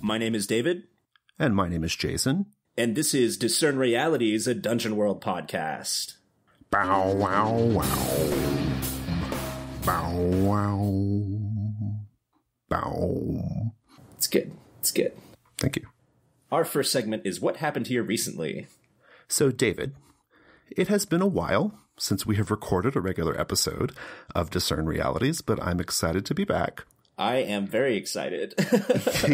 My name is David. And my name is Jason. And this is Discern Realities, a Dungeon World podcast. Bow, wow, wow. Bow, wow. Bow. It's good. It's good. Thank you. Our first segment is What Happened Here Recently? So, David, it has been a while since we have recorded a regular episode of Discern Realities, but I'm excited to be back. I am very excited.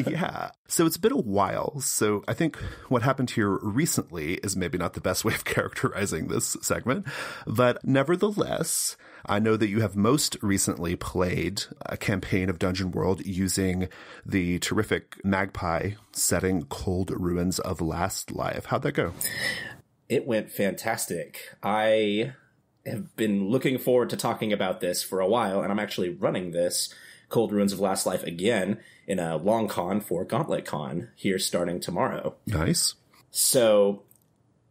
Yeah. So it's been a while. So I think what happened here recently is maybe not the best way of characterizing this segment. But nevertheless, I know that you have most recently played a campaign of Dungeon World using the terrific Magpie setting Cold Ruins of Lastlife. How'd that go? It went fantastic. I have been looking forward to talking about this for a while, and I'm actually running this Cold Ruins of Lastlife again in a long con for Gauntlet Con here starting tomorrow. Nice. So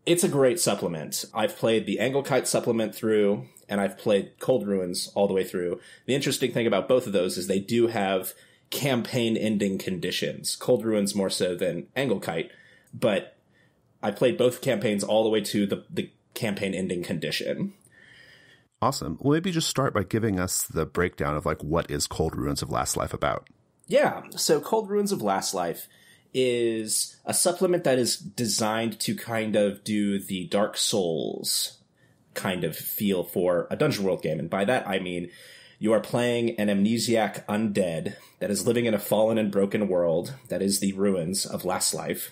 it's a great supplement. I've played the Anglekite supplement through, and I've played Cold Ruins all the way through. The interesting thing about both of those is they do have campaign ending conditions. Cold Ruins more so than Anglekite, but I played both campaigns all the way to the campaign ending condition. Awesome. Well, maybe just start by giving us the breakdown of what is Cold Ruins of Lastlife about? Yeah. So Cold Ruins of Lastlife is a supplement that is designed to kind of do the Dark Souls kind of feel for a Dungeon World game. And by that, I mean you are playing an amnesiac undead that is living in a fallen and broken world that is the ruins of Lastlife.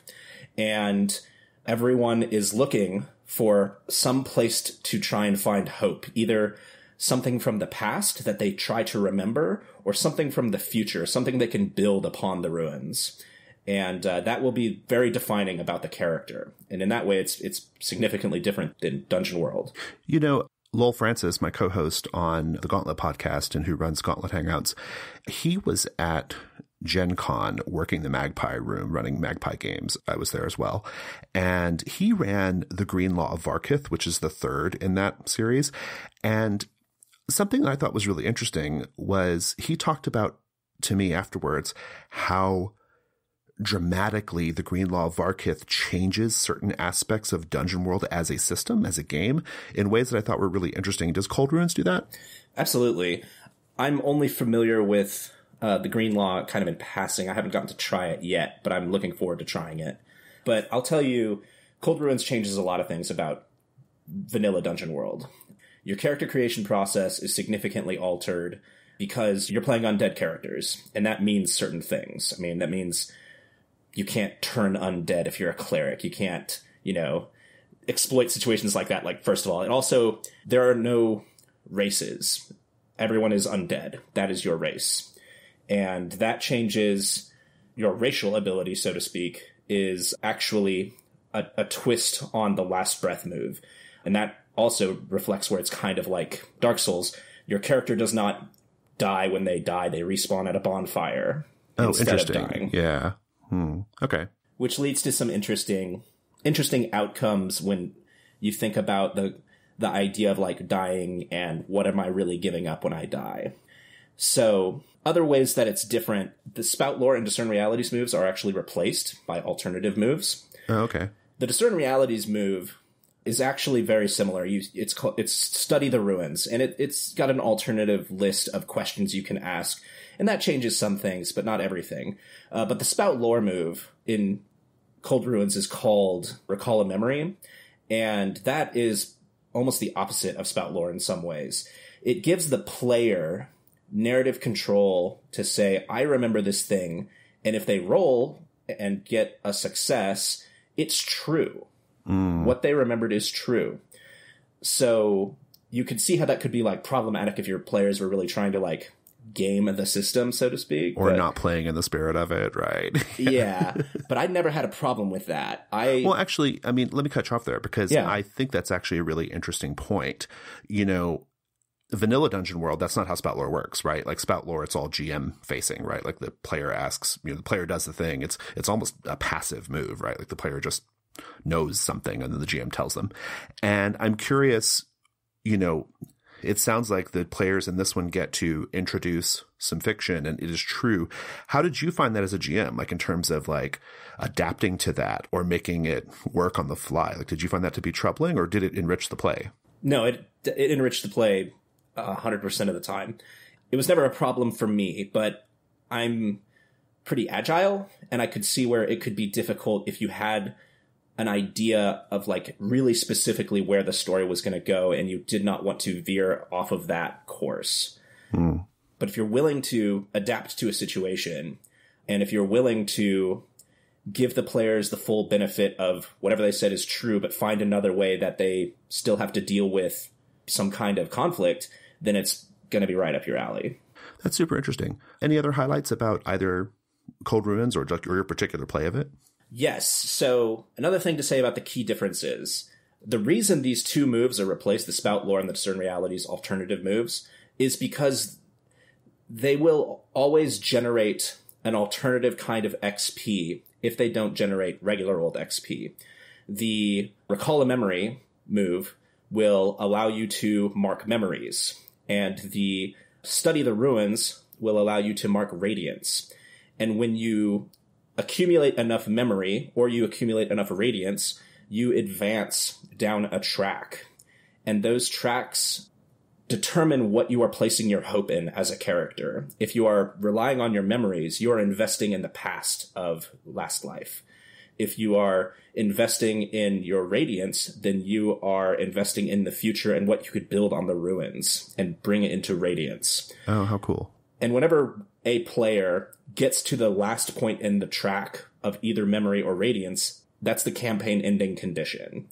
And everyone is looking for some place to try and find hope, either something from the past that they try to remember or something from the future, something they can build upon the ruins. And that will be very defining about the character. And in that way, it's significantly different than Dungeon World. You know, Lowell Francis, my co-host on the Gauntlet podcast and who runs Gauntlet Hangouts, he was at Gen Con working the Magpie room, running Magpie games. I was there as well. And he ran the Green Law of Varkith, which is the third in that series. And something that I thought was really interesting was he talked about to me afterwards how dramatically the Green Law of Varkith changes certain aspects of Dungeon World as a system, as a game, in ways that I thought were really interesting. Does Cold Ruins do that? Absolutely. I'm only familiar with the Green Law kind of in passing. I haven't gotten to try it yet, but I'm looking forward to trying it. But I'll tell you, Cold Ruins changes a lot of things about vanilla Dungeon World. Your character creation process is significantly altered because you're playing undead characters, and that means certain things. I mean, that means you can't turn undead if you're a cleric. You can't, exploit situations like that, first of all. And also, there are no races. Everyone is undead. That is your race. And that changes your racial ability, so to speak, is actually a twist on the last breath move. And that also reflects where it's kind of like Dark Souls. Your character does not die when they die. They respawn at a bonfire instead of dying. Yeah. Okay. Which leads to some interesting outcomes when you think about the idea of dying and what am I really giving up when I die. So other ways that it's different, the Spout Lore and Discern Realities moves are actually replaced by alternative moves. Oh, okay. The Discern Realities move is actually very similar. It's Study the Ruins, and it's got an alternative list of questions you can ask, and that changes some things, but not everything. But the Spout Lore move in Cold Ruins is called Recall a Memory, and that is almost the opposite of Spout Lore in some ways. It gives the player narrative control to say, I remember this thing, and if they roll and get a success, it's true. What they remembered is true. So you could see how that could be problematic if your players were really trying to game the system, so to speak. Or not playing in the spirit of it, right? Yeah. But I never had a problem with that. Well, actually, let me cut you off there because I think that's actually a really interesting point. Vanilla Dungeon World, that's not how Spout Lore works, right? Spout Lore, it's all GM facing, right? The player asks, the player does the thing. It's almost a passive move, right? The player just knows something and then the GM tells them. And I'm curious, it sounds like the players in this one get to introduce some fiction, and it is true. How did you find that as a GM, like in terms of like adapting to that or making it work on the fly? Like, did you find that to be troubling, or did it enrich the play? No, it enriched the play 100% of the time. It was never a problem for me, but I'm pretty agile, and I could see where it could be difficult if you had an idea of like really specifically where the story was going to go and you did not want to veer off of that course. But if you're willing to adapt to a situation, and if you're willing to give the players the full benefit of whatever they said is true, but find another way that they still have to deal with some kind of conflict, then it's going to be right up your alley. That's super interesting. Any other highlights about either Cold Ruins or your particular play of it? Yes. So another thing to say about the key differences, the reason these two moves are replaced, the Spout Lore and the Discern Realities alternative moves, is because they will always generate an alternative kind of XP if they don't generate regular old XP. The Recall a Memory move will allow you to mark memories, and the Study the Ruins will allow you to mark radiance. And when you accumulate enough memory or you accumulate enough radiance, you advance down a track. And those tracks determine what you are placing your hope in as a character. If you are relying on your memories, you are investing in the past of Lastlife. If you are investing in your radiance, then you are investing in the future and what you could build on the ruins and bring it into radiance. Oh, how cool. And whenever a player gets to the last point in the track of either memory or radiance, that's the campaign ending condition.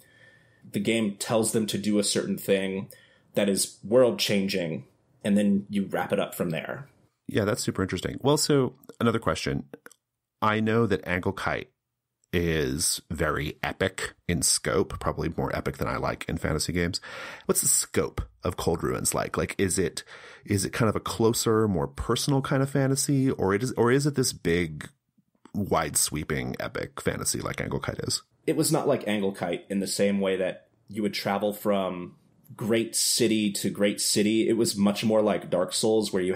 The game tells them to do a certain thing that is world changing, and then you wrap it up from there. Yeah, that's super interesting. Well, so another question. I know that Angle Kite is very epic in scope, probably more epic than I like in fantasy games. What's the scope of Cold Ruins like? Like, is it kind of a closer, more personal kind of fantasy, or is it this big, wide sweeping epic fantasy like Angle Kite is? It was not like Angle Kite in the same way that you would travel from great city to great city. It was much more like Dark Souls, where you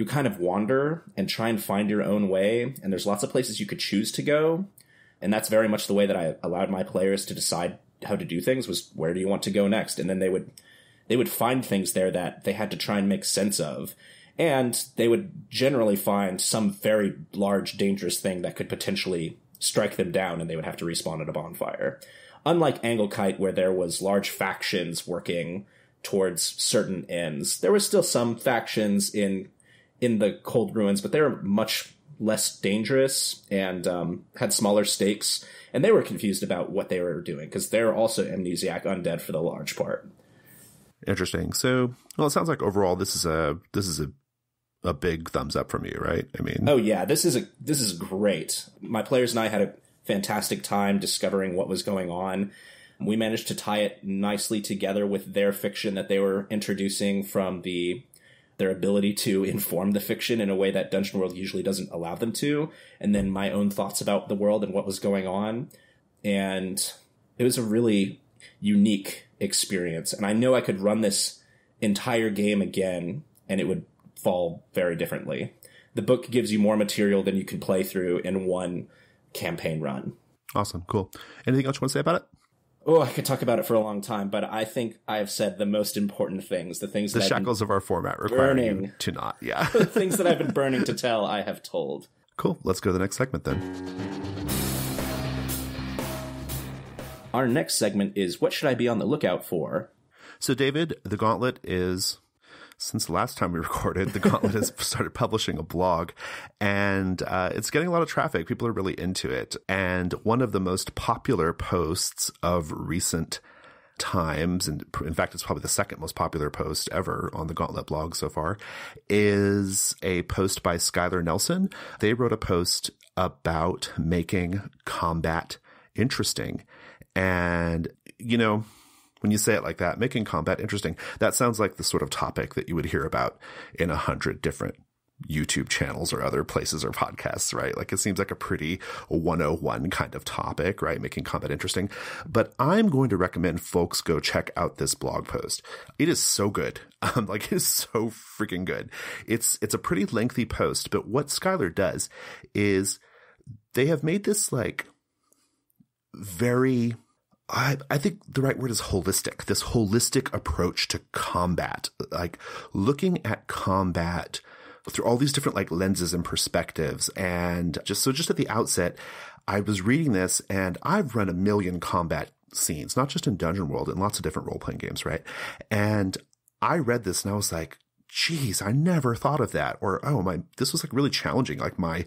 kind of wander and try and find your own way, and there's lots of places you could choose to go. And that's very much the way that I allowed my players to decide how to do things, was where do you want to go next? And then they would find things there that they had to try and make sense of. And they would generally find some very large, dangerous thing that could potentially strike them down, and they would have to respawn at a bonfire. Unlike Angle Kite, where there was large factions working towards certain ends, there were still some factions in the Cold Ruins, but they were much less dangerous and had smaller stakes, and they were confused about what they were doing, because they're also amnesiac undead for the large part. Interesting. So, well, it sounds like overall this is a big thumbs up from you, right? I mean, oh yeah, this is great. My players and I had a fantastic time discovering what was going on. We managed to tie it nicely together with their fiction that they were introducing from their ability to inform the fiction in a way that Dungeon World usually doesn't allow them to, and then my own thoughts about the world and what was going on. And it was a really unique experience. And I know I could run this entire game again, and it would fall very differently. The book gives you more material than you can play through in one campaign run. Awesome. Cool. Anything else you want to say about it? Oh, I could talk about it for a long time, but I think I have said the most important things, the shackles of our format require you to not. Yeah. The things that I've been burning to tell, I have told. Cool. Let's go to the next segment then. Our next segment is, what should I be on the lookout for? So, David, the Gauntlet is, since the last time we recorded, the Gauntlet has started publishing a blog, and it's getting a lot of traffic. People are really into it. And one of the most popular posts of recent times, and in fact, it's probably the second most popular post ever on the Gauntlet blog so far, is a post by Skylar Nelson. They wrote a post about making combat interesting. And, you know, when you say it like that, making combat interesting, that sounds like the sort of topic that you would hear about in 100 different YouTube channels or other places or podcasts, right? Like it seems like a pretty 101 kind of topic, right? Making combat interesting. But I'm going to recommend folks go check out this blog post. It is so good. Like it is so freaking good. It's a pretty lengthy post, but what Skylar does is they have made this like very, I think the right word is holistic, this holistic approach to combat, like looking at combat through all these different like lenses and perspectives. And just at the outset, I was reading this and I've run a million combat scenes, not just in Dungeon World, in lots of different role-playing games, right? And I read this and I was like, geez, I never thought of that. Or, this was like really challenging, like my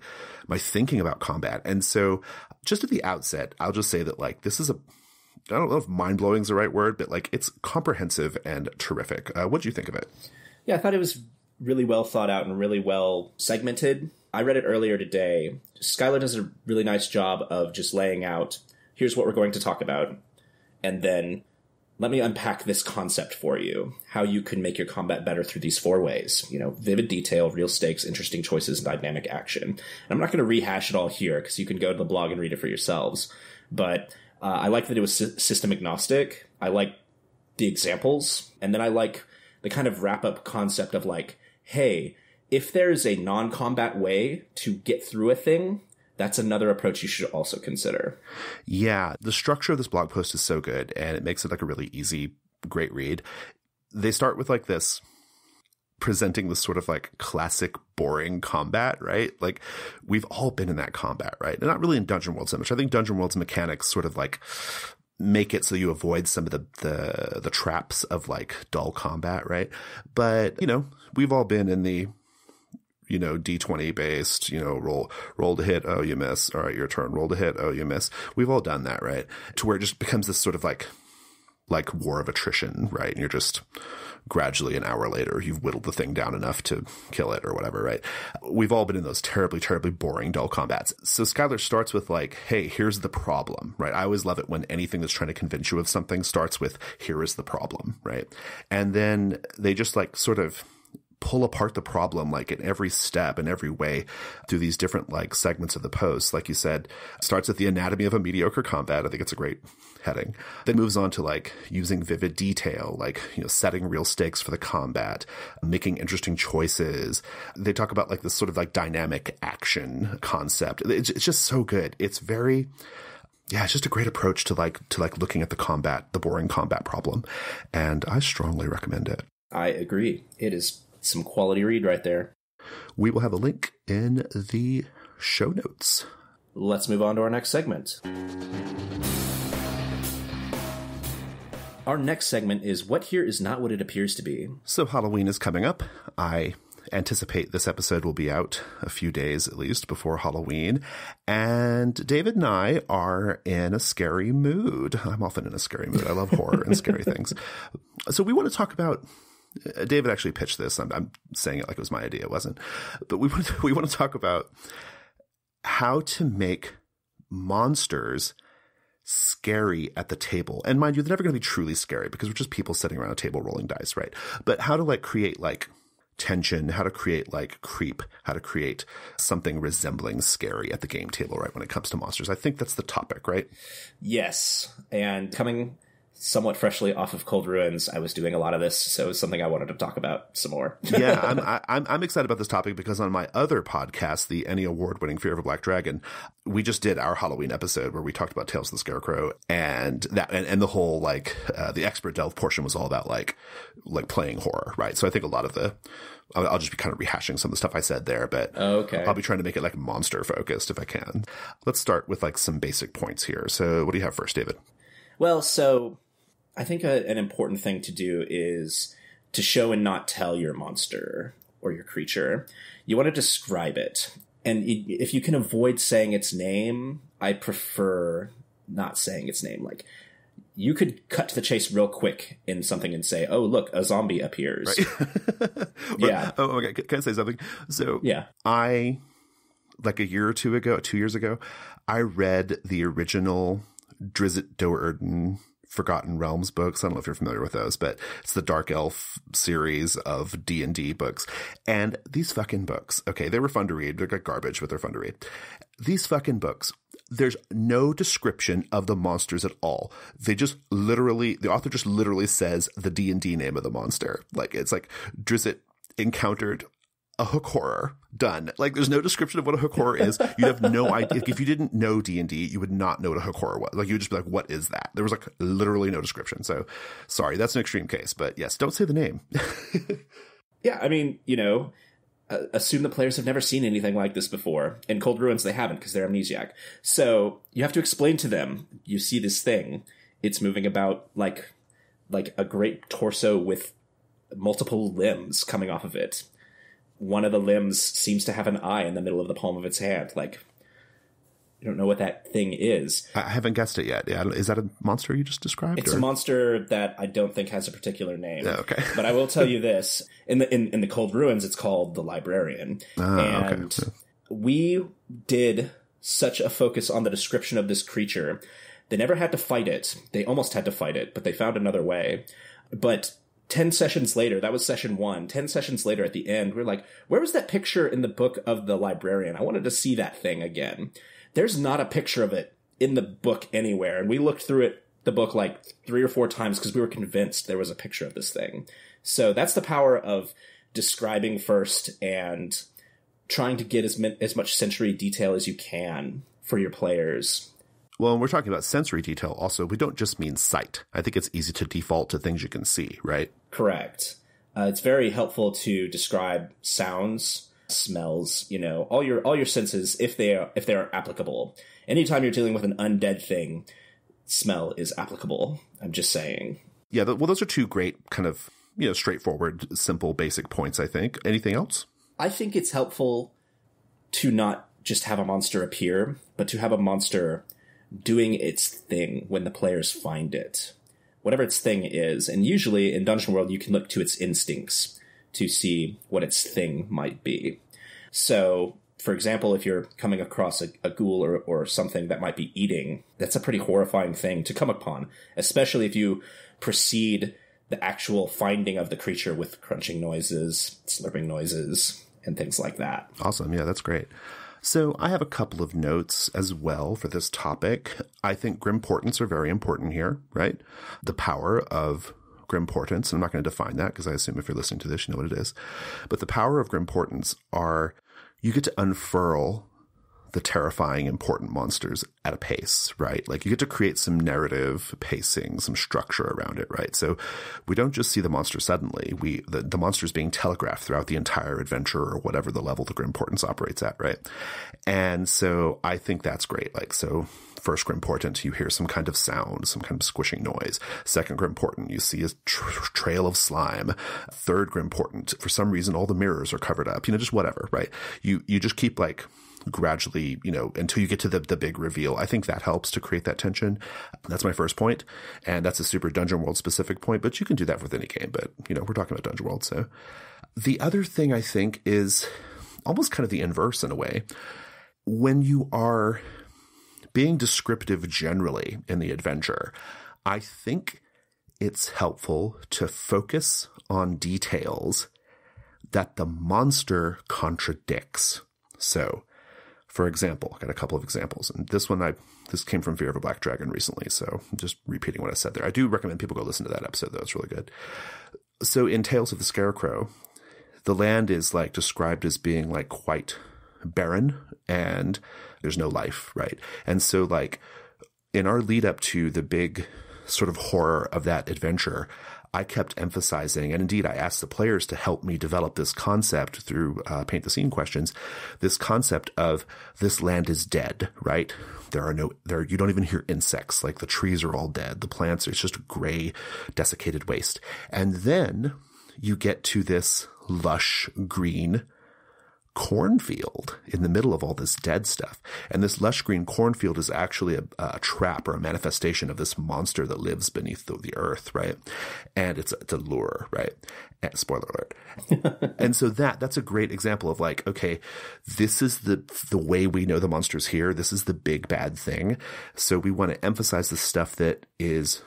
thinking about combat. And so just at the outset, I'll just say that like, this is I don't know if mind-blowing is the right word, but like it's comprehensive and terrific. What do you think of it? Yeah, I thought it was really well thought out and really well segmented. I read it earlier today. Skylar does a really nice job of just laying out, here's what we're going to talk about, and then let me unpack this concept for you, how you can make your combat better through these 4 ways. Vivid detail, real stakes, interesting choices, and dynamic action. And I'm not going to rehash it all here because you can go to the blog and read it for yourselves. But I like that it was system agnostic. I like the examples. And then I like the kind of wrap-up concept of like, hey, if there's a non-combat way to get through a thing, that's another approach you should also consider. Yeah, the structure of this blog post is so good, and it makes it like a really easy, great read. They start with like this, presenting this sort of like classic boring combat, right? Like we've all been in that combat, right? And not really in Dungeon World so much. I think Dungeon World's mechanics sort of like make it so you avoid some of the traps of like dull combat, right? But, we've all been in the, D20 based, roll to hit, oh, you miss. All right, your turn. Roll to hit, oh, you miss. We've all done that, right? To where it just becomes this sort of like war of attrition, right? And you're just gradually an hour later, you've whittled the thing down enough to kill it or whatever, right? We've all been in those terribly, terribly boring, dull combats. So Skylar starts with like, hey, here's the problem, right? I always love it when anything that's trying to convince you of something starts with, here is the problem, right? And then they just like sort of pull apart the problem like in every step in every way through these different like segments of the post. Like you said, starts at the anatomy of a mediocre combat. I think it's a great heading. Then moves on to like using vivid detail, like, setting real stakes for the combat, making interesting choices. They talk about like this sort of like dynamic action concept. It's just so good. It's very, it's just a great approach to looking at the boring combat problem. And I strongly recommend it. I agree. It is some quality read right there. We will have a link in the show notes. Let's move on to our next segment. Our next segment is What Here Is Not What It Appears to Be. So Halloween is coming up. I anticipate this episode will be out a few days at least before Halloween. And David and I are in a scary mood. I'm often in a scary mood. I love horror and scary things. So we want to talk about, David actually pitched this. I'm saying it like it was my idea. It wasn't. But we want to talk about how to make monsters scary at the table. And mind you, they're never going to be truly scary because we're just people sitting around a table rolling dice, right? But how to like create like tension, how to create like creep, how to create something resembling scary at the game table, right? When it comes to monsters. I think that's the topic, right? Yes. And coming somewhat freshly off of Cold Ruins, I was doing a lot of this, so it was something I wanted to talk about some more. Yeah, I'm excited about this topic because on my other podcast, the Emmy award-winning Fear of a Black Dragon, we just did our Halloween episode where we talked about Tales of the Scarecrow, and the whole like the expert delve portion was all about like playing horror, right? So I think a lot of I'll just be kind of rehashing some of the stuff I said there, but okay. I'll be trying to make it like monster focused if I can. Let's start with like some basic points here. So what do you have first, David? Well, so I think an important thing to do is to show and not tell your monster or your creature. You want to describe it. And if you can avoid saying its name, I prefer not saying its name. Like, you could cut to the chase real quick in something and say, oh, look, a zombie appears. Right. Yeah. Oh, okay. Can I say something? So yeah. Like a year or 2 years ago, I read the original Drizzt Do'Urden Forgotten Realms books. I don't know if you're familiar with those, but it's the Dark Elf series of D&D books. And these fucking books, okay, they were fun to read. They're like garbage, but they're fun to read. These fucking books, there's no description of the monsters at all. They just literally, the author just literally says the D&D name of the monster. Like, it's like, Drizzt encountered a hook horror. Done. Like, there's no description of what a hook horror is. You have no idea. If you didn't know D&D, you would not know what a hook horror was. Like, you would just be like, what is that? There was like literally no description. So sorry, that's an extreme case, but yes, don't say the name. Yeah. I mean, assume the players have never seen anything like this before. In Cold Ruins, they haven't because they're amnesiac. So you have to explain to them, you see this thing, it's moving about like a great torso with multiple limbs coming off of it. One of the limbs seems to have an eye in the middle of the palm of its hand. Like, you don't know what that thing is. I haven't guessed it yet. Yeah, is that a monster you just described? It's a monster that I don't think has a particular name. Oh, okay. But I will tell you this. In the Cold Ruins, it's called the Librarian. And okay. We did such a focus on the description of this creature. They never had to fight it. They almost had to fight it, but they found another way. But 10 sessions later, that was session 1, 10 sessions later at the end, we're like, where was that picture in the book of the Librarian? I wanted to see that thing again. There's not a picture of it in the book anywhere. And we looked through the book like 3 or 4 times because we were convinced there was a picture of this thing. So that's the power of describing first and trying to get as much sensory detail as you can for your players. Well, when we're talking about sensory detail, also, we don't just mean sight. I think it's easy to default to things you can see, right? Correct. It's very helpful to describe sounds, smells, all your senses if they are applicable. Anytime you're dealing with an undead thing, smell is applicable. I'm just saying. Yeah, well, those are 2 great kind of, straightforward, simple, basic points, I think. Anything else? I think it's helpful to not just have a monster appear, but to have a monster doing its thing when the players find it. Whatever its thing is. And usually in Dungeon World, you can look to its instincts to see what its thing might be. So, for example, if you're coming across a ghoul or something that might be eating, that's a pretty horrifying thing to come upon, especially if you precede the actual finding of the creature with crunching noises, slurping noises, and things like that. Awesome. Yeah, that's great. So I have a couple of notes as well for this topic. I think grim portents are very important here, right? The power of grim portents. I'm not going to define that because I assume if you're listening to this, you know what it is. But the power of grim portents are you get to unfurl the terrifying, important monsters at a pace, right? Like you get to create some narrative pacing, some structure around it, right? So we don't just see the monster suddenly. The monster is being telegraphed throughout the entire adventure or whatever the level the grim portents operates at, right? And so I think that's great. Like, so first grim portent, you hear some kind of sound, some kind of squishing noise. Second grim portent, you see a trail of slime. Third grim portent, for some reason, all the mirrors are covered up, just whatever, right? You just keep like gradually, until you get to the big reveal. I think that helps to create that tension. That's my first point. And that's a super Dungeon World specific point, but you can do that with any game. But, we're talking about Dungeon World. So the other thing I think is almost kind of the inverse in a way. When you are being descriptive generally in the adventure, I think it's helpful to focus on details that the monster contradicts. So, for example, I got a couple of examples, and this came from Fear of a Black Dragon recently, so I'm just repeating what I said there. I do recommend people go listen to that episode, though. It's really good. So in Tales of the Scarecrow, the land is like described as being like quite barren and there's no life, right? And so like in our lead up to the big sort of horror of that adventure, I kept emphasizing, and indeed I asked the players to help me develop this concept through paint the scene questions, this concept of this land is dead, right? You don't even hear insects, like the trees are all dead. The plants, it's just a gray, desiccated waste. And then you get to this lush green cornfield in the middle of all this dead stuff. And this lush green cornfield is actually a trap or a manifestation of this monster that lives beneath the earth, right? And it's a lure, right? And, spoiler alert. And so that's a great example of like, okay, this is the way we know the monster's here. This is the big bad thing. So we want to emphasize the stuff that is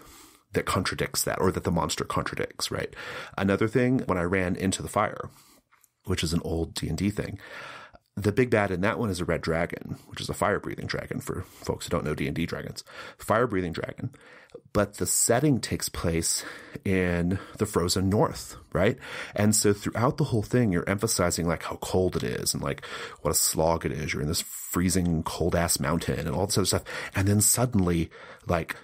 that contradicts that, or that the monster contradicts, right? Another thing, when I ran into the fire, which is an old D&D thing, the big bad in that one is a red dragon, which is a fire-breathing dragon for folks who don't know D&D dragons. Fire-breathing dragon. But the setting takes place in the frozen north, right? And so throughout the whole thing, you're emphasizing like how cold it is and like what a slog it is. You're in this freezing cold-ass mountain and all this other stuff. And then suddenly, like,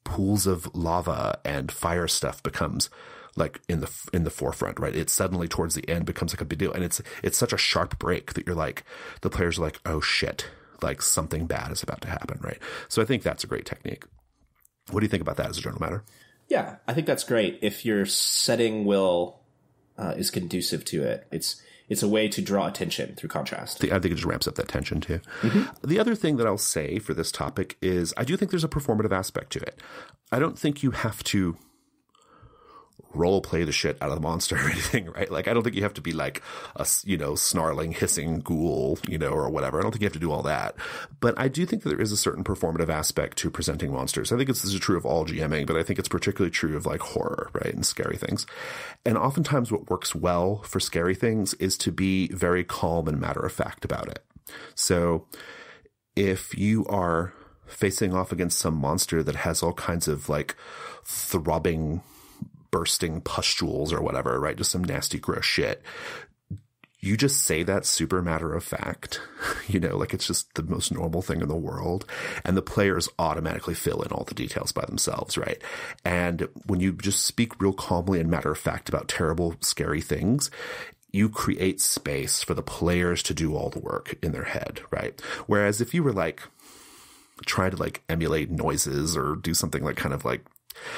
pools of lava and fire stuff becomes like in the forefront, right? It suddenly towards the end becomes like a big deal. And it's such a sharp break that you're like, the players are like, oh shit, like something bad is about to happen, right? So I think that's a great technique. What do you think about that as a general matter? Yeah, I think that's great. If your setting is conducive to it, it's a way to draw attention through contrast. I think it just ramps up that tension too. Mm-hmm. The other thing that I'll say for this topic is I do think there's a performative aspect to it. I don't think you have to role play the shit out of the monster or anything, right? Like, I don't think you have to be like a, snarling, hissing ghoul, or whatever. I don't think you have to do all that. But I do think that there is a certain performative aspect to presenting monsters. I think this is true of all GMing, but I think it's particularly true of like horror, right? And scary things. And oftentimes what works well for scary things is to be very calm and matter of fact about it. So if you are facing off against some monster that has all kinds of like throbbing, bursting pustules or whatever, right? Just some nasty, gross shit. You just say that super matter of fact, like it's just the most normal thing in the world. And the players automatically fill in all the details by themselves, right? And when you just speak real calmly and matter of fact about terrible, scary things, you create space for the players to do all the work in their head, right? Whereas if you were like trying to like emulate noises or do something like kind of like,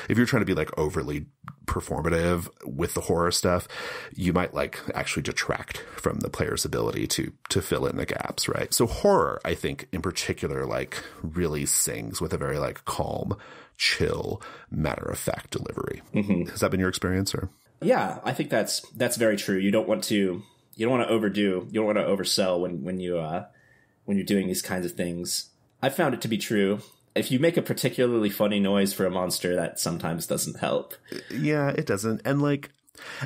if you're trying to be like overly performative with the horror stuff, you might like actually detract from the player's ability to fill in the gaps, right? So horror, I think in particular, like really sings with a very like calm, chill, matter of fact delivery. Mm-hmm. Has that been your experience, or? Yeah, I think that's very true. You don't want to overdo, you don't want to oversell when you're doing these kinds of things. I found it to be true. If you make a particularly funny noise for a monster, that sometimes doesn't help. Yeah, it doesn't. And like,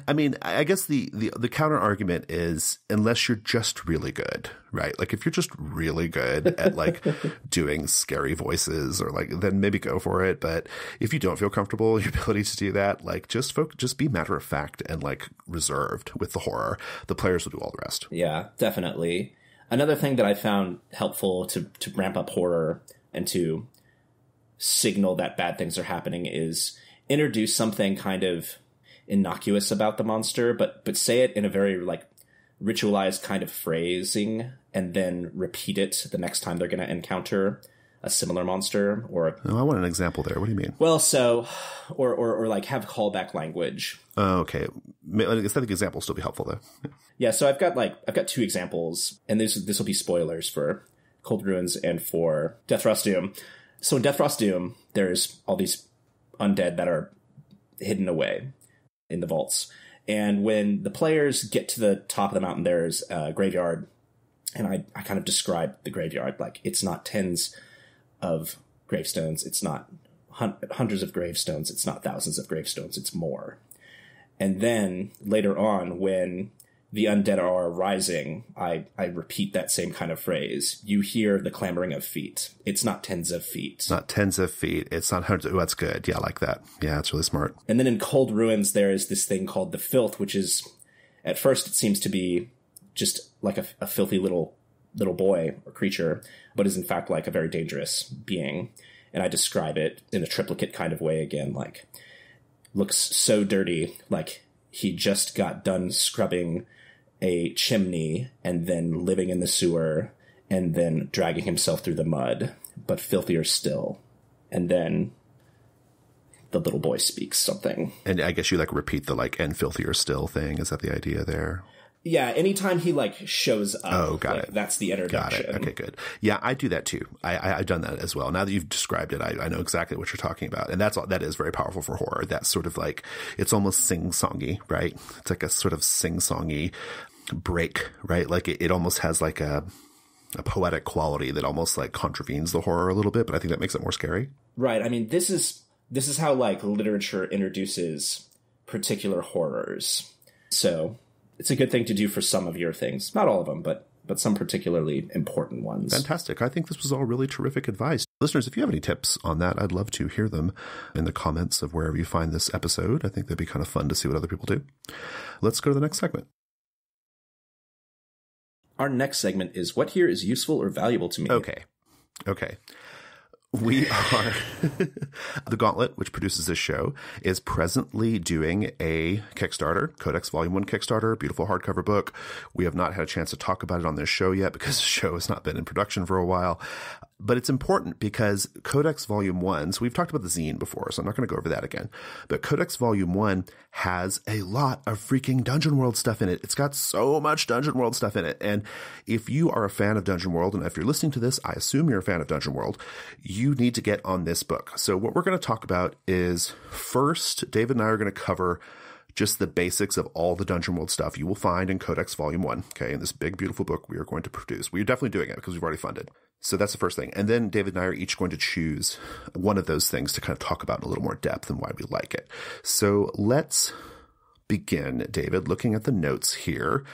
I mean, I guess the counter argument is unless you're just really good, right? Like if you're just really good at like doing scary voices or like, then maybe go for it. But if you don't feel comfortable in your ability to do that, like just be matter of fact and like reserved with the horror. The players will do all the rest. Yeah, definitely. Another thing that I found helpful to ramp up horror and to signal that bad things are happening is introduce something kind of innocuous about the monster, but say it in a very like ritualized kind of phrasing and then repeat it the next time they're going to encounter a similar monster. Or I want an example there. What do you mean? Well, so or like have callback language. Oh, okay. I think example will still be helpful though. Yeah, so I've got two examples, and this will be spoilers for Cold Ruins and for Death Frost Doom. So in Death Frost Doom, there's all these undead that are hidden away in the vaults. And when the players get to the top of the mountain, there's a graveyard. And I kind of describe the graveyard like it's not tens of gravestones. It's not hundreds of gravestones. It's not thousands of gravestones. It's more. And then later on, when the undead are rising, I repeat that same kind of phrase. You hear the clamoring of feet. It's not tens of feet. It's not tens of feet. It's not hundreds. Oh, that's good. Yeah, I like that. Yeah, it's really smart. And then in Cold Ruins, there is this thing called the filth, which is, at first, it seems to be just like a filthy little boy or creature, but is in fact like a very dangerous being. And I describe it in a triplicate kind of way again, like looks so dirty, like he just got done scrubbing a chimney and then living in the sewer and then dragging himself through the mud, but filthier still. And then the little boy speaks something. And I guess you like repeat the like and filthier still thing. Is that the idea there? Yeah, anytime he like shows up. Oh, got it. That's the introduction. Got it. Okay, good. Yeah, I do that too. I've done that as well. Now that you've described it, I know exactly what you're talking about. And that is very powerful for horror. That's sort of like, it's almost sing-songy, right? It's like a sort of sing-songy break, right? Like it almost has like a poetic quality that almost like contravenes the horror a little bit, but I think that makes it more scary. Right. I mean, this is this is how like literature introduces particular horrors. So it's a good thing to do for some of your things. Not all of them, but some particularly important ones. Fantastic. I think this was all really terrific advice. Listeners, if you have any tips on that, I'd love to hear them in the comments of wherever you find this episode. I think that'd be kind of fun to see what other people do. Let's go to the next segment. Our next segment is What Here is Useful or Valuable to Me? Okay. We are The Gauntlet, which produces this show, is presently doing a Kickstarter, Codex Volume 1 Kickstarter, beautiful hardcover book. We have not had a chance to talk about it on this show yet because the show has not been in production for a while. But it's important because Codex Volume 1, so we've talked about the zine before, so I'm not going to go over that again. But Codex Volume 1 has a lot of freaking Dungeon World stuff in it. It's got so much Dungeon World stuff in it. And if you are a fan of Dungeon World, and if you're listening to this, I assume you're a fan of Dungeon World, you need to get on this book. So what we're going to talk about is, first, David and I are going to cover just the basics of all the Dungeon World stuff you will find in Codex Volume 1, okay, in this big, beautiful book we are going to produce. We're definitely doing it because we've already funded. So that's the first thing. And then David and I are each going to choose one of those things to kind of talk about in a little more depth and why we like it. So let's begin, David, looking at the notes here.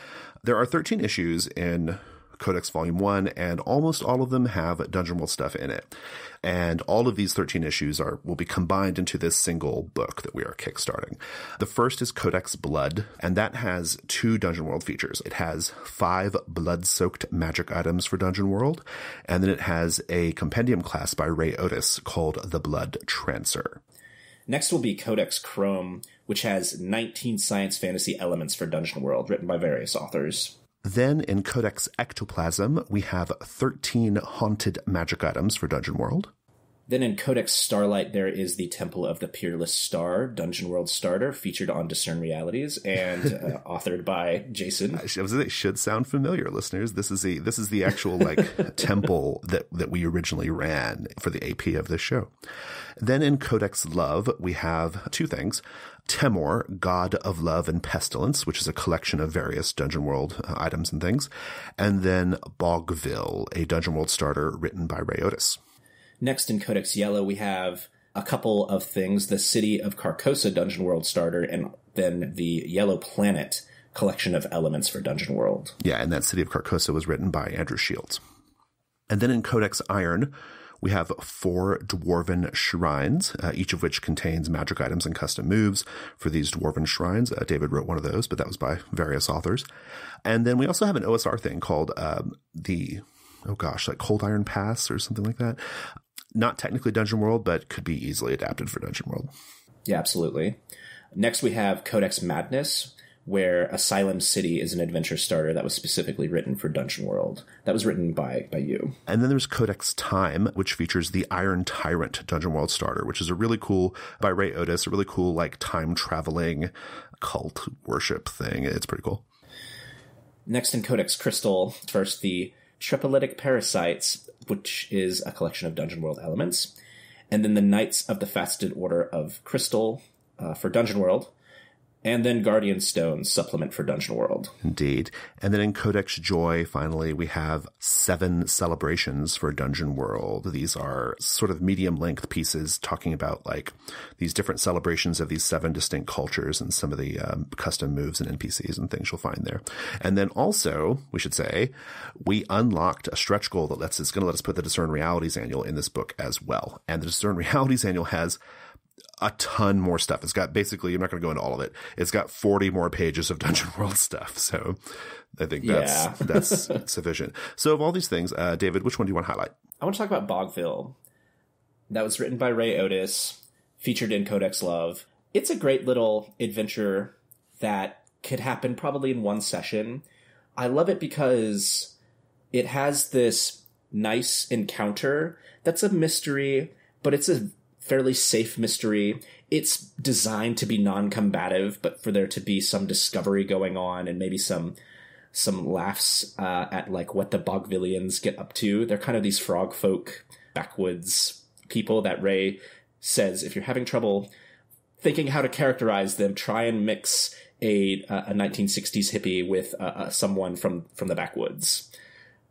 There are 13 issues in Codex Volume 1, and almost all of them have Dungeon World stuff in it. And all of these 13 issues will be combined into this single book that we are kickstarting. The first is Codex Blood, and that has 2 Dungeon World features. It has 5 blood-soaked magic items for Dungeon World, and then it has a compendium class by Ray Otis called the Blood Trancer. Next will be Codex Chrome, which has 19 science fantasy elements for Dungeon World, written by various authors. Then in Codex Ectoplasm, we have 13 haunted magic items for Dungeon World. Then in Codex Starlight, there is the Temple of the Peerless Star, Dungeon World starter, featured on Discern Realities and authored by Jason. It should sound familiar, listeners. This is the actual temple that we originally ran for the AP of this show. Then in Codex Love, we have 2 things. Temor, God of Love and Pestilence, which is a collection of various Dungeon World items and things. And then Bogville, a Dungeon World starter written by Ray Otis. Next in Codex Yellow, we have a couple of things, the City of Carcosa Dungeon World starter, and then the Yellow Planet collection of elements for Dungeon World. Yeah, and that City of Carcosa was written by Andrew Shields. And then in Codex Iron, we have 4 Dwarven Shrines, each of which contains magic items and custom moves for these Dwarven Shrines. David wrote one of those, but that was by various authors. And then we also have an OSR thing called Cold Iron Pass or something like that. Not technically Dungeon World, but could be easily adapted for Dungeon World. Yeah, absolutely. Next we have Codex Madness, where Asylum City is an adventure starter that was specifically written for Dungeon World. That was written by you. And then there's Codex Time, which features the Iron Tyrant Dungeon World starter, which is a really cool, by Ray Otis, a really cool time-traveling cult worship thing. It's pretty cool. Next in Codex Crystal, first the Tripolytic Parasites, which is a collection of Dungeon World elements. And then the Knights of the Faceted Order of Crystal for Dungeon World. And then Guardian Stones supplement for Dungeon World. Indeed. And then in Codex Joy, finally, we have 7 celebrations for Dungeon World. These are sort of medium-length pieces talking about these different celebrations of these 7 distinct cultures and some of the custom moves and NPCs and things you'll find there. And then also, we should say, we unlocked a stretch goal that's going to let us put the Discern Realities Annual in this book as well. And the Discern Realities Annual has a ton more stuff. It's got basically, I'm not going to go into all of it. It's got 40 more pages of Dungeon World stuff. So I think that's sufficient. So of all these things, David, which one do you want to highlight? I want to talk about Bogville. That was written by Ray Otis, featured in Codex Love. It's a great little adventure that could happen probably in one session. I love it because it has this nice encounter that's a mystery, but it's a fairly safe mystery. It's designed to be non-combative, but for there to be some discovery going on and maybe some laughs at what the Bogvillians get up to. They're kind of these frog folk, backwoods people that Ray says, if you're having trouble thinking how to characterize them, try and mix a 1960s hippie with someone from the backwoods,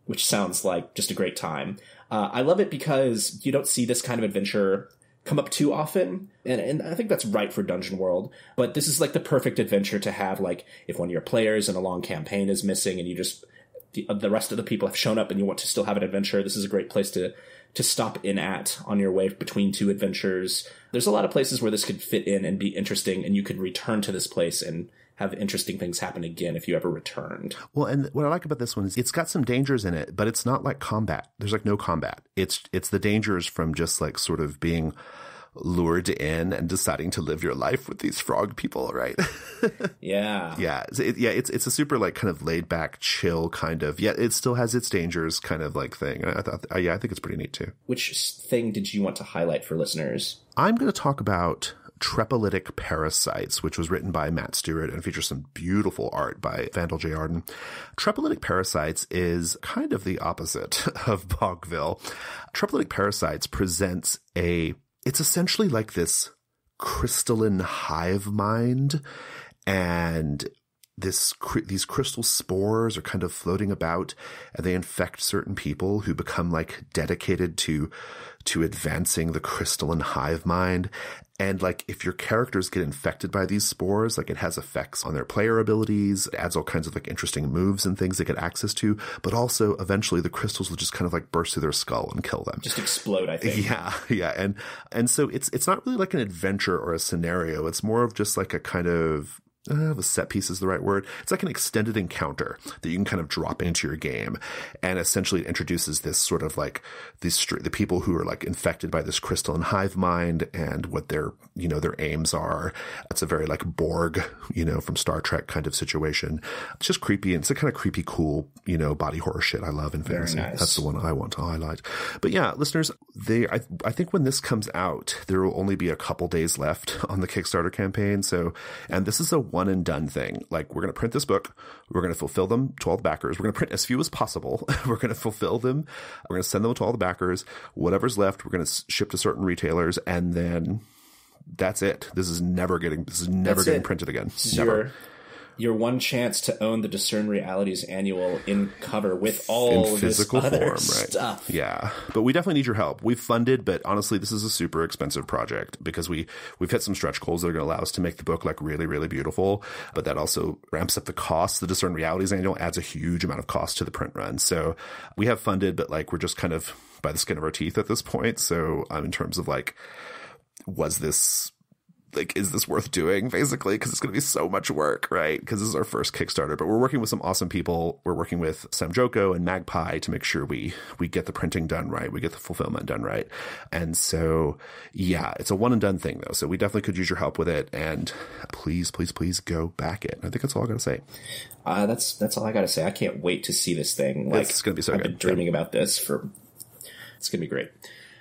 which sounds like just a great time. I love it because you don't see this kind of adventure come up too often. And I think that's right for Dungeon World. But this is like the perfect adventure to have, like, if one of your players in a long campaign is missing and you just, the rest of the people have shown up and you want to still have an adventure, this is a great place to stop in at on your way between two adventures. There's a lot of places where this could fit in and be interesting, and you could return to this place and have interesting things happen again if you ever returned. Well, and what I like about this one is it's got some dangers in it, but it's not like combat. There's like no combat. It's the dangers from just like sort of being lured in and deciding to live your life with these frog people, right? Yeah. Yeah. It's a super like kind of laid back, chill kind of, yet it still has its dangers kind of like thing. I think it's pretty neat too. Which thing did you want to highlight for listeners? I'm going to talk about Trepolytic Parasites, which was written by Matt Stewart and features some beautiful art by Vandal J. Arden. Trepolytic Parasites is kind of the opposite of Bogville. Trepolytic Parasites presents it's essentially like this crystalline hive mind, and these crystal spores are kind of floating about, and they infect certain people who become like dedicated to advancing the crystalline hive mind. And like if your characters get infected by these spores, like it has effects on their player abilities. It adds all kinds of like interesting moves and things they get access to. But also eventually the crystals will just kind of like burst through their skull and kill them. Just explode, I think. Yeah. And so it's not really like an adventure or a scenario. It's more of just like a kind of, the set piece is the right word. It's like an extended encounter that you can kind of drop into your game. And essentially it introduces this sort of like the people who are like infected by this crystalline hive mind and what their aims are. It's a very like Borg, from Star Trek kind of situation. It's just creepy. And it's a kind of creepy, cool, body horror shit I love in fantasy. Nice. That's the one I want to highlight. But yeah, listeners, I think when this comes out, there will only be a couple days left on the Kickstarter campaign. And this is a one and done thing. Like, we're going to print this book. We're going to fulfill them to all the backers. We're going to print as few as possible. We're going to fulfill them. We're going to send them to all the backers. Whatever's left, we're going to ship to certain retailers. And then that's it. This is never getting printed again. Never. Your one chance to own the Discern Realities annual in cover with all in physical this other form, stuff. Right? Yeah, but we definitely need your help. We've funded, but honestly, this is a super expensive project because we've hit some stretch goals that are going to allow us to make the book like really, really beautiful. But that also ramps up the cost. The Discern Realities annual adds a huge amount of cost to the print run. So we have funded, but like we're just kind of by the skin of our teeth at this point. So in terms of like, is this worth doing, basically? Because it's going to be so much work, right? Because this is our first Kickstarter. But we're working with some awesome people. We're working with Sam Joko and Magpie to make sure we get the printing done right. We get the fulfillment done right. And so, yeah, it's a one and done thing, though. So we definitely could use your help with it. And please, please, please go back it. I think that's all I got to say. That's all I got to say. I can't wait to see this thing. Like, it's going to be so I've good. Been dreaming about this it's going to be great.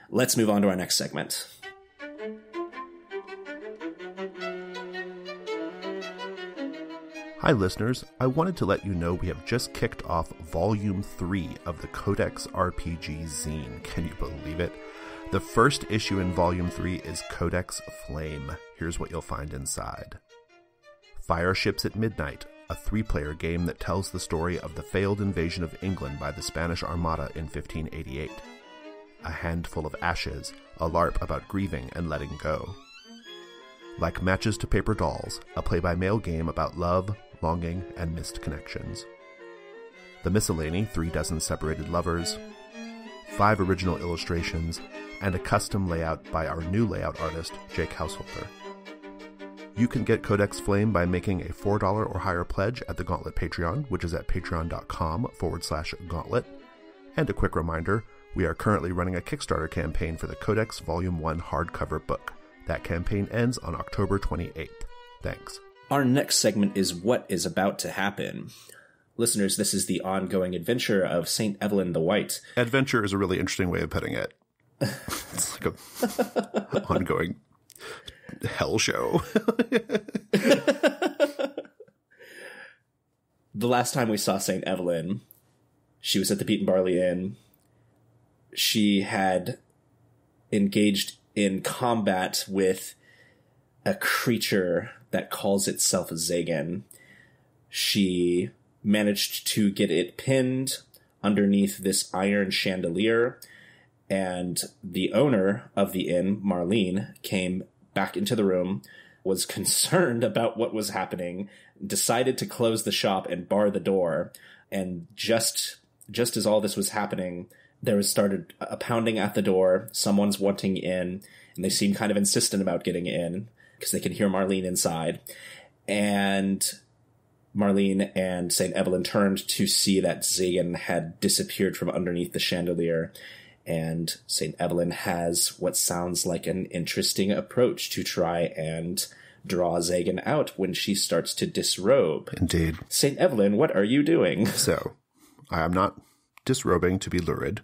Let's move on to our next segment. Hi listeners, I wanted to let you know we have just kicked off Volume 3 of the Codex RPG zine. Can you believe it? The first issue in Volume 3 is Codex Flame. Here's what you'll find inside. Fireships at Midnight, a 3-player game that tells the story of the failed invasion of England by the Spanish Armada in 1588. A Handful of Ashes, a LARP about grieving and letting go. Like Matches to Paper Dolls, a play-by-mail game about love, longing, and missed connections. The Miscellany, 36 separated lovers, 5 original illustrations, and a custom layout by our new layout artist, Jake Householder. You can get Codex Flame by making a $4 or higher pledge at the Gauntlet Patreon, which is at patreon.com/gauntlet. And a quick reminder, we are currently running a Kickstarter campaign for the Codex Volume 1 hardcover book. That campaign ends on October 28th. Thanks. Our next segment is What is About to Happen. Listeners, this is the ongoing adventure of St. Evelyn the White. Adventure is a really interesting way of putting it. It's like a ongoing hell show. The last time we saw St. Evelyn, she was at the Peat and Barley Inn. She had engaged in combat with a creature that calls itself Zagan. She managed to get it pinned underneath this iron chandelier, And the owner of the inn, Marlene, came back into the room, was concerned about what was happening, decided to close the shop and bar the door. And just as all this was happening, there was started a pounding at the door. Someone's wanting in, and they seem kind of insistent about getting in because they can hear Marlene inside. And Marlene and St. Evelyn turned to see that Zagan had disappeared from underneath the chandelier. And St. Evelyn has what sounds like an interesting approach to try and draw Zagan out when she starts to disrobe. Indeed. St. Evelyn, what are you doing? So, I am not disrobing to be lurid.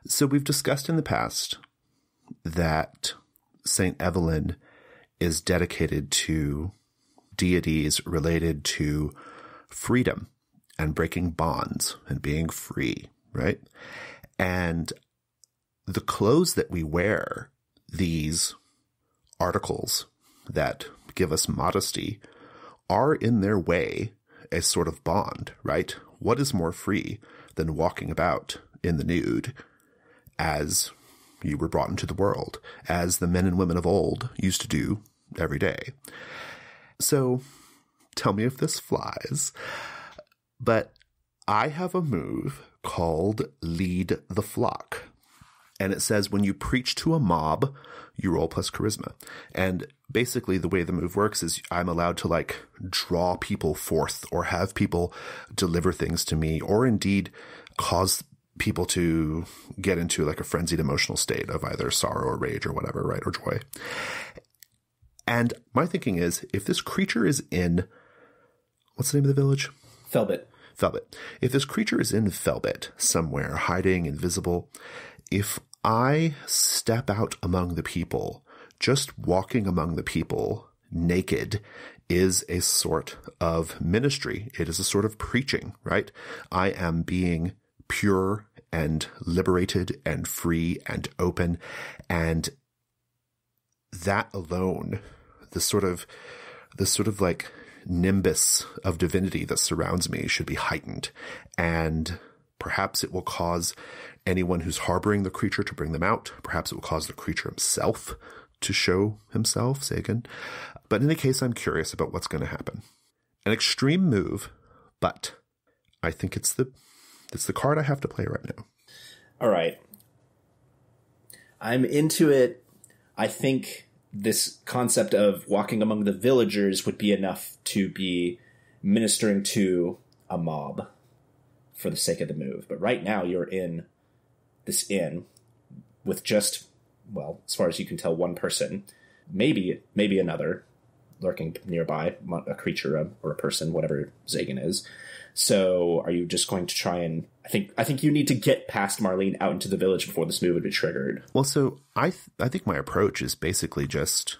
So we've discussed in the past that St. Evelyn is dedicated to deities related to freedom and breaking bonds and being free, right? And the clothes that we wear, these articles that give us modesty, are in their way a sort of bond, right? What is more free than walking about in the nude as you were brought into the world, as the men and women of old used to do every day? So tell me if this flies, but I have a move called Lead the Flock. And it says when you preach to a mob, you roll plus charisma. And basically the way the move works is I'm allowed to like draw people forth or have people deliver things to me, or indeed cause people to get into like a frenzied emotional state of either sorrow or rage or whatever, right? Or joy. And my thinking is, if this creature is in, what's the name of the village? Felbit. If this creature is in Felbit somewhere, hiding, invisible, if I step out among the people, just walking among the people naked is a sort of ministry. It is a sort of preaching, right? I am being pure and liberated and free and open. And that alone, the sort of like nimbus of divinity that surrounds me should be heightened. And perhaps it will cause anyone who's harboring the creature to bring them out. Perhaps it will cause the creature himself to show himself, Zagan. But in any case, I'm curious about what's going to happen. An extreme move, but I think it's the card I have to play right now. All right. I'm into it. I think this concept of walking among the villagers would be enough to be ministering to a mob for the sake of the move. But right now you're in this inn with just, well, as far as you can tell, one person, maybe another lurking nearby, a creature or a person, whatever Zagan is. So are you just going to try and, I think you need to get past Marlene out into the village before this move would be triggered. Well, so I think my approach is basically just,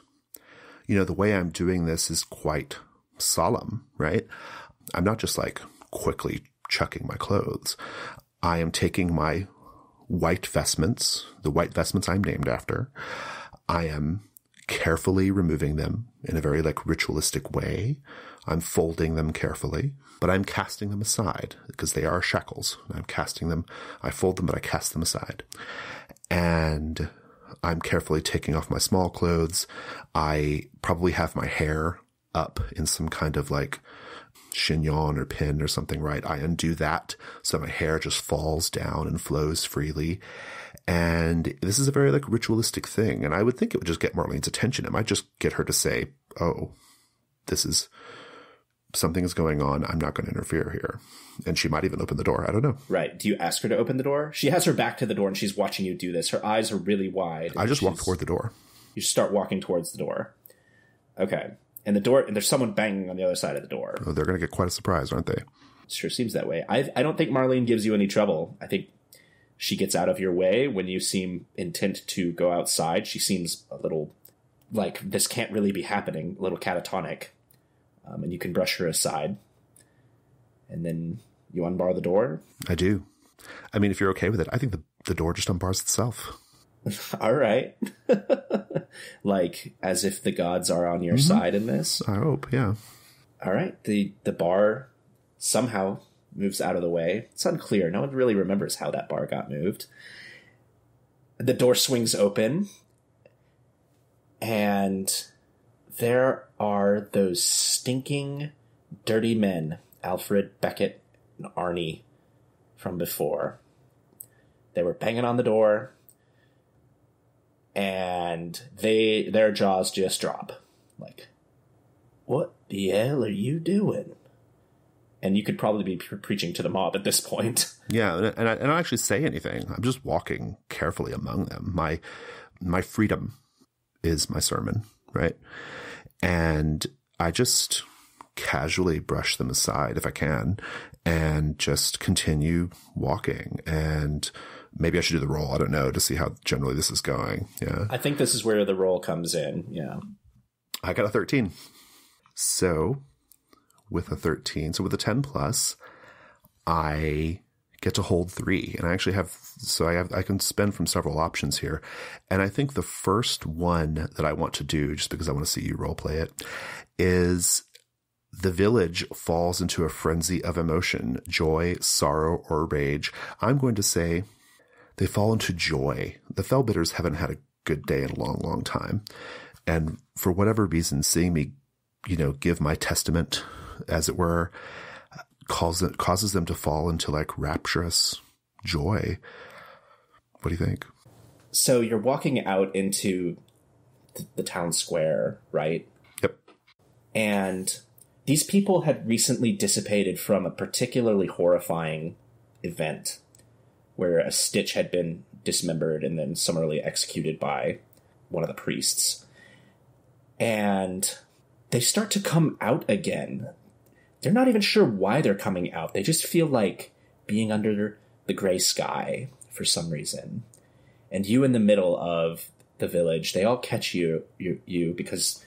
the way I'm doing this is quite solemn, right? I'm not just like quickly chucking my clothes. I am taking my white vestments, the white vestments I'm named after. I am carefully removing them in a very like ritualistic way. I'm folding them carefully, but I'm casting them aside because they are shackles. I'm casting them. I fold them, but I cast them aside. And I'm carefully taking off my small clothes. I probably have my hair up in some kind of like chignon or pin or something, right? I undo that so my hair just falls down and flows freely. And this is a very like ritualistic thing. And I would think it would just get Marlene's attention. It might just get her to say, oh, something is going on. I'm not going to interfere here. And she might even open the door. I don't know. Right. Do you ask her to open the door? She has her back to the door and she's watching you do this. Her eyes are really wide. I just walk toward the door. You start walking towards the door. Okay. And the door, and there's someone banging on the other side of the door. Oh, they're going to get quite a surprise, aren't they? It sure seems that way. I don't think Marlene gives you any trouble. I think she gets out of your way when you seem intent to go outside. She seems a little like this can't really be happening, a little catatonic. And you can brush her aside. And then you unbar the door. I do. I mean, if you're okay with it, I think the door just unbars itself. All right. Like, as if the gods are on your side in this? I hope, yeah. All right. The bar somehow moves out of the way. It's unclear. No one really remembers how that bar got moved. the door swings open, and there are those stinking, dirty men, Alfred, Beckett, and Arnie, from before. They were banging on the door, and their jaws just drop. Like, what the hell are you doing? And you could probably be preaching to the mob at this point. Yeah, and I don't actually say anything. I'm just walking carefully among them. My freedom is my sermon, right? And I just casually brush them aside if I can and just continue walking. And maybe I should do the roll. I don't know, to see how generally this is going. Yeah. I think this is where the roll comes in. Yeah. I got a 13. So with a 13, so with a 10 plus, I get to hold 3. And I actually I can spend from several options here. And I think the first one that I want to do, just because I want to see you role play it, is the village falls into a frenzy of emotion, joy, sorrow, or rage. I'm going to say they fall into joy. The Fellbitters haven't had a good day in a long, long time. And for whatever reason, seeing me, give my testament, as it were, causes them to fall into like rapturous joy. What do you think? So you're walking out into the town square, right? Yep. And these people had recently dissipated from a particularly horrifying event where a Stitch had been dismembered and then summarily executed by one of the priests. And they start to come out again. They're not even sure why they're coming out. They just feel like being under the gray sky for some reason. And you in the middle of the village, they all catch you because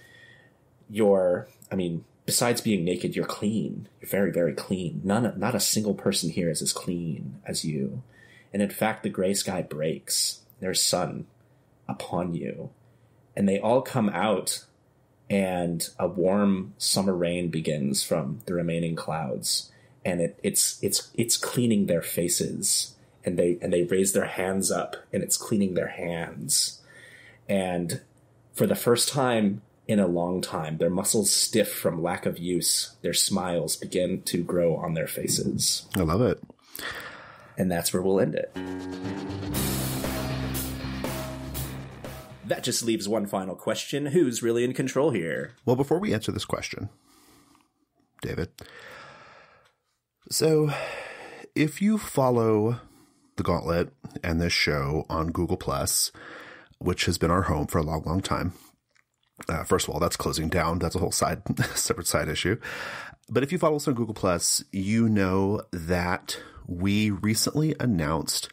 besides being naked, you're clean. You're very, very clean. Not a single person here is as clean as you. And in fact, the gray sky breaks. There's sun upon you. And they all come out, and a warm summer rain begins from the remaining clouds. And it's cleaning their faces. And they raise their hands up, and it's cleaning their hands. And for the first time in a long time, their muscles stiff from lack of use. Their smiles begin to grow on their faces. I love it. And that's where we'll end it. That just leaves one final question. Who's really in control here? Well, before we answer this question, David, so if you follow The Gauntlet and this show on Google+, which has been our home for a long, long time, first of all, that's closing down. That's a whole separate side issue. But if you follow us on Google+, you know that we recently announced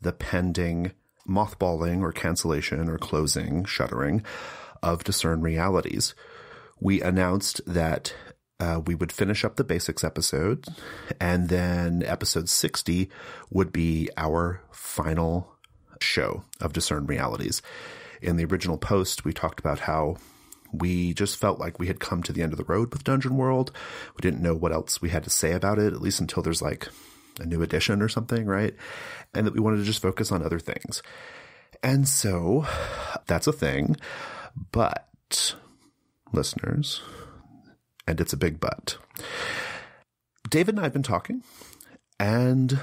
the pending mothballing or cancellation or closing, shuttering of Discern Realities. We announced that we would finish up the basics episode, and then episode 60 would be our final show of Discern Realities. In the original post, we talked about how we just felt like we had come to the end of the road with Dungeon World. We didn't know what else we had to say about it, at least until there's like a new edition or something, right? And that we wanted to just focus on other things. And so that's a thing. But, listeners, and it's a big but, David and I have been talking, and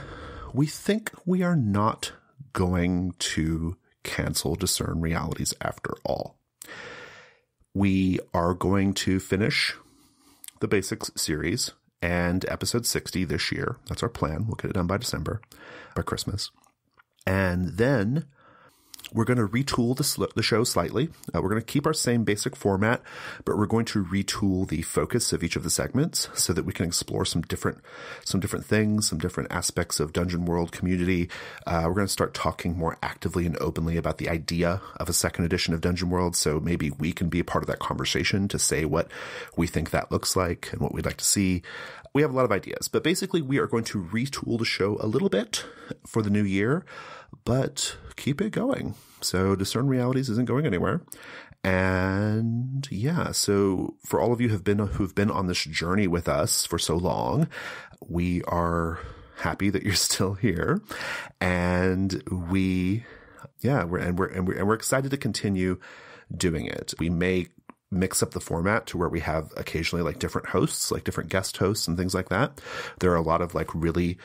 we think we are not going to cancel Discern Realities after all. We are going to finish the Basics series and episode 60 this year. That's our plan. We'll get it done by December, by Christmas. And then we're going to retool the show slightly. We're going to keep our same basic format, but we're going to retool the focus of each of the segments so that we can explore some different things, some different aspects of Dungeon World community. We're going to start talking more actively and openly about the idea of a second edition of Dungeon World. So maybe we can be a part of that conversation to say what we think that looks like and what we'd like to see. We have a lot of ideas, but basically we are going to retool the show a little bit for the new year, but keep it going. So Discern Realities isn't going anywhere. And yeah, so for all of you who've been on this journey with us for so long, we are happy that you're still here. And we Yeah, we're excited to continue doing it. We may mix up the format to where we have occasionally like different hosts, like different guest hosts and things like that. There are a lot of like really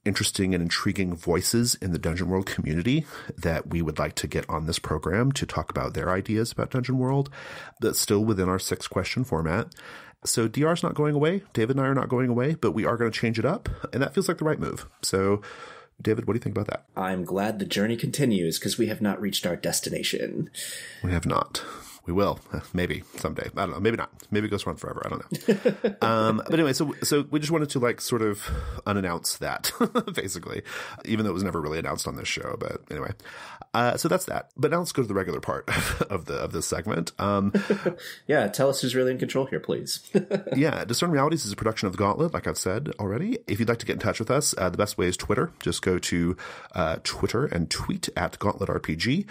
interesting and intriguing voices in the Dungeon World community that we would like to get on this program to talk about their ideas about Dungeon World. That's still within our 6-question format. So DR's not going away. David and I are not going away, but we are going to change it up. And that feels like the right move. So David, what do you think about that? I'm glad the journey continues because we have not reached our destination. We have not. We will. Maybe someday. I don't know. Maybe not. Maybe it goes on forever. I don't know. But anyway, so we just wanted to like sort of unannounce that, basically, even though it was never really announced on this show. But anyway, so that's that. But now let's go to the regular part of this segment. Yeah, tell us who's really in control here, please. Yeah, Discern Realities is a production of The Gauntlet, like I've said already. If you'd like to get in touch with us, the best way is Twitter. Just go to Twitter and tweet at Gauntlet RPG.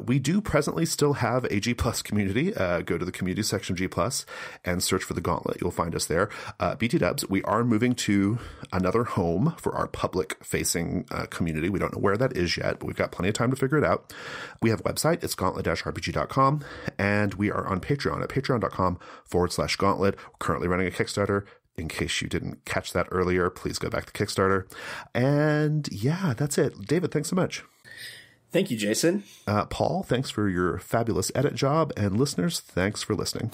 We do presently still have a G+ community. Go to the community section of G+ and search for The Gauntlet. You'll find us there. BT Dubs, we are moving to another home for our public-facing community. We don't know where that is yet, but we've got plenty of time to figure it out. We have a website. It's gauntlet-rpg.com, and we are on Patreon at patreon.com/gauntlet. We're currently running a Kickstarter. In case you didn't catch that earlier, please go back to Kickstarter. And yeah, that's it. David, thanks so much. Thank you, Jason. Paul, thanks for your fabulous edit job. And listeners, thanks for listening.